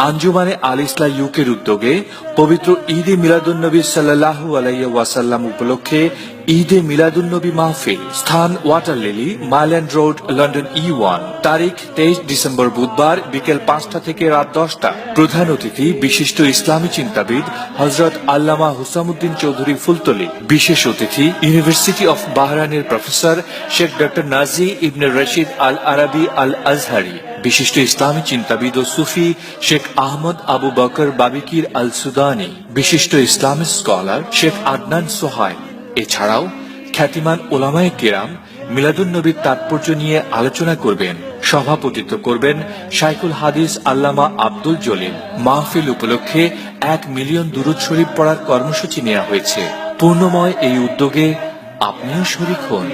আঞ্জুমানে আল ইসলাহ ইউকের উদ্যোগে পবিত্র ঈদে মিলাদুন্নবী সাল্লাল্লাহু আলাইহি ওয়াসাল্লাম উপলক্ষে ঈদে মিলাদুন্নবী মাহফিল, স্থান water lily, Mile End road, London E1, তারিখ 23 ডিসেম্বর বুধবার বিকেল 5টা থেকে রাত 10টা। প্রধান অতিথি বিশিষ্ট ইসলামী চিন্তাবিদ হযরত আল্লামা হুসামউদ্দিন চৌধুরী ফুলতলী। বিশেষ অতিথি ইউনিভার্সিটি অফ বাহরাইনের professor Sheikh doctor Naji ibn Rashid al Arabi al Azhari. বিশিষ্ট ইসলামী চিন্তাবিদ ও সুফি শেখ আহমদ আবু বকর বাবিকির আল সুদানি। বিশিষ্ট ইসলামিক স্কলার শেখ আদনান সোহাইল। এছাড়াও খ্যাতিমান ওলামায়ে কেরাম মিলাদুন্নবীর তাৎপর্য নিয়ে আলোচনা করবেন। সভাপতিত্ব করবেন শাইখুল হাদিস আল্লামা আব্দুল জলিল। মাহফিল উপলক্ষে 1 মিলিয়ন দুরূদ শরীফ পড়ার কর্মসূচি নেওয়া হয়েছে। পূর্ণময় এই উদ্যোগে আপনিও শরীক হন।